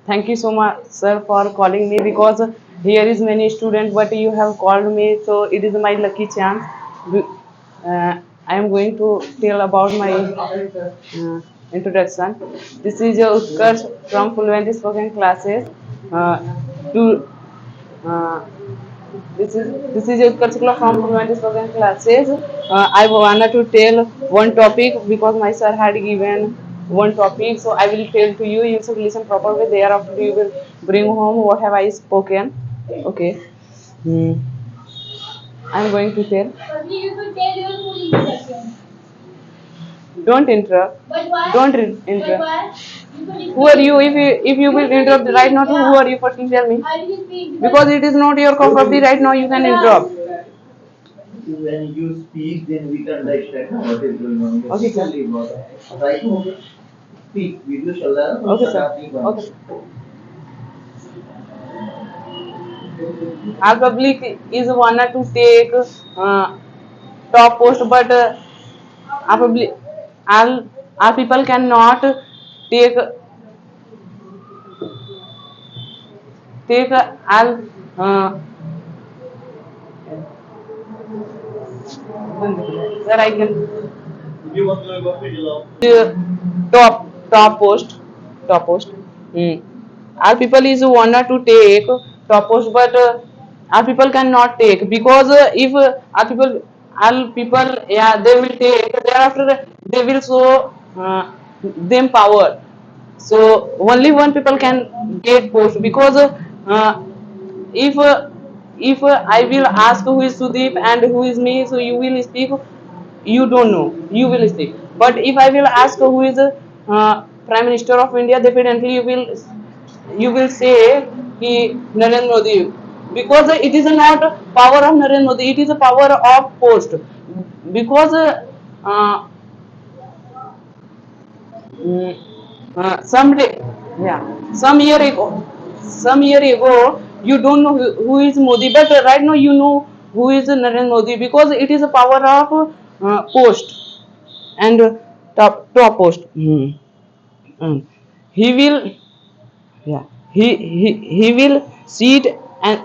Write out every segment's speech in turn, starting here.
Thank you so much, sir, for calling me because here is many students, but you have called me, so it is my lucky chance. I am going to tell about my introduction. This is Utkarsh from Fluent Spoken Classes. To this is Utkarsh from Fluent Spoken Classes. I wanted to tell one topic because my sir had given one topic, so I will tell to you. You should listen properly. Thereafter, you will bring home what have I spoken. Okay. Hmm. I'm going to tell. You should tell your full introduction. Don't interrupt. But why? Don't interrupt. But why? Who are you? If you will interrupt right now, who are you? First, tell me. I will speak. Because it is not your cup of tea right now. You can interrupt. When you speak, then we can understand what is going on. Okay, sir. Right? Speak. Video चल रहा है ना? Okay, sir. Okay. Our public is wanted to take top post, but our public, our people cannot take all sir I can top post top post. Hmm. Our people is wanted to take top post, but our people cannot take because if our people all people, yeah, they will take thereafter they will show them power. So only one people can get post because if I will ask who is Sudeep and who is me, so you will speak. You don't know. You will speak. But if I will ask who is Prime Minister of India, definitely you will say he Narendra Modi because it is not power of Narendra Modi. It is a power of post because uh, Mm, some day, yeah, some year ago, you don't know who is Modi, but right now you know who is Narendra Modi because it is a power of post and top post. Mm. He will, yeah, he will sit and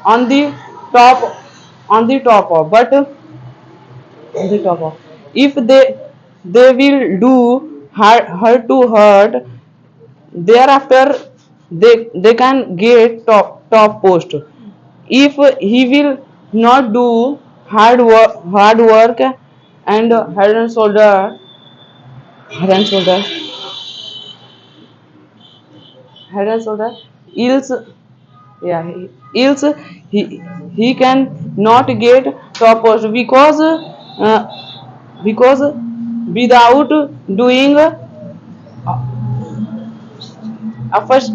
on the top, on the top of, but on the top of, if they will do her to hurt. Thereafter, they can get top post. If he will not do hard work and head and shoulder, head and shoulder, else, yeah, else he he can not get top post because without doing a first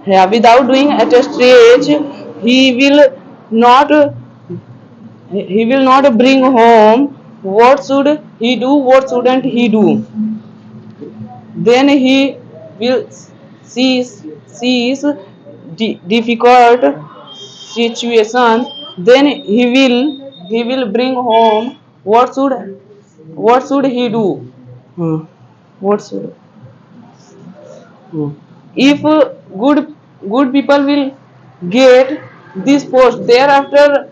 yeah, without doing at a stage, he will not he will not bring home. What should he do, what shouldn't he do? Then he will sees difficult situation. Then he will bring home. What should he do? Hmm. What should if good people will get this post, thereafter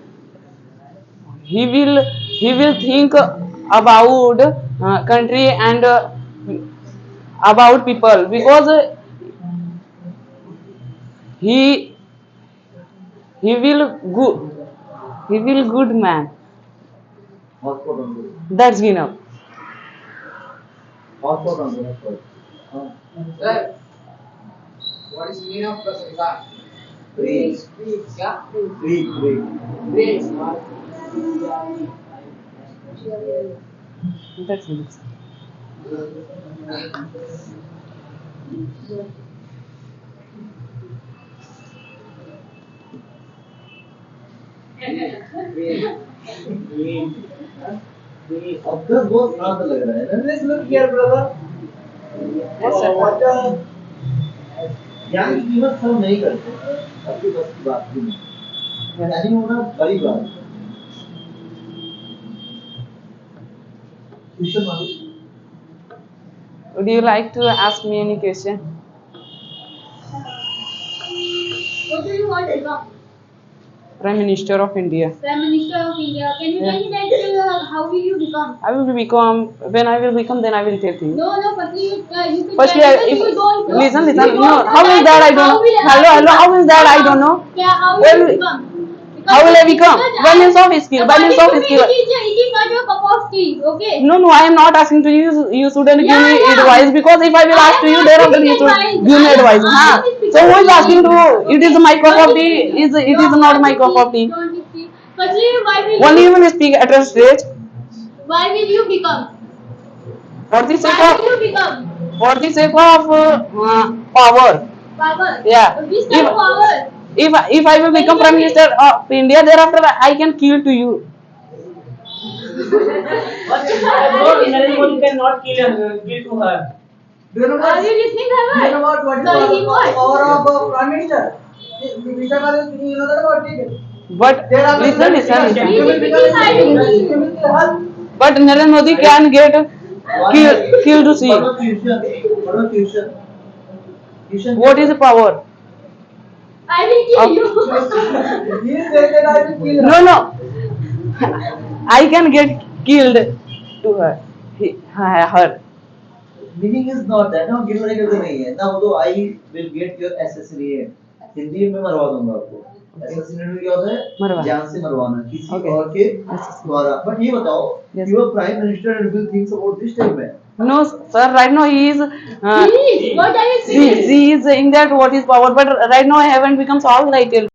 he will think about country and about people because he he will good he will good man. Hotspot on the That's enough. hotspot on the hotspot. Sir, what is meaning of Prasansa? Break. Yeah? Break. Break. That's enough. अब तक बहुत शांत लग रहा है ना? Look here, brother. Yes, sir. ज्ञान की कीमत सब नहीं करते, सबके बस की बात भी नहीं। ज्ञानी होना बड़ी बात है। क्वेश्चन मालूम? Would you like to ask me any question? What do you want to become? Prime Minister of India. Prime Minister of India. Can you tell me that how will you become? I will become, when I will become, then I will tell you. No, firstly you can Firstly, tell if, me that you don't know. listen, You no, don't know how is that I don't know? Hello, how is that I don't know? Yeah, how will Well, you become? how will I become? Because Balance of skill, balance of according to skill. me, it is not your cup of tea, okay? No, I am not asking to you. You shouldn't give me Yeah. advice, because if I will I ask to am you, not thereafter giving you should advice. give me I am- advice. I Huh? am speaking So who is to asking to you. you? It is Okay. my cup of Don't tea. speak. It is not my cup of tea. Don't speak. Firstly, why will Only you? you will speak at a stage. Why will you become? For the sake Why of, will you become? for the sake of power. Power. Yeah. Which type of power? If I will become Prime Minister of India, thereafter I can kill to you. No, Narendra Modi cannot kill to her. Do you know Are you listening, Do you know Harvard? what is Sorry, he the what? power of Prime Minister? Mr. Garu, you know that about it? But There are listen. He is speaking silently. You will help. But Narendra Modi can get kill to see. What about tuition? Tuition. What is the power? I will kill you. He said that I will kill her. No. I can get killed to her. Her. Meaning is not that ना गिर मरेगा तो नहीं है ना वो तो I will get your assassinate Hindi में मरवा दूंगा आपको असैसिनेट में क्या होता मरवा। है जान से मरवाना किसी Okay. और के Assassinate. द्वारा बट ये बताओ Yes. You are prime minister and will thinks about this time में No, sir. Right now he is. Please, what are you saying? She is saying that what is power, but right now I haven't become so. All I tell.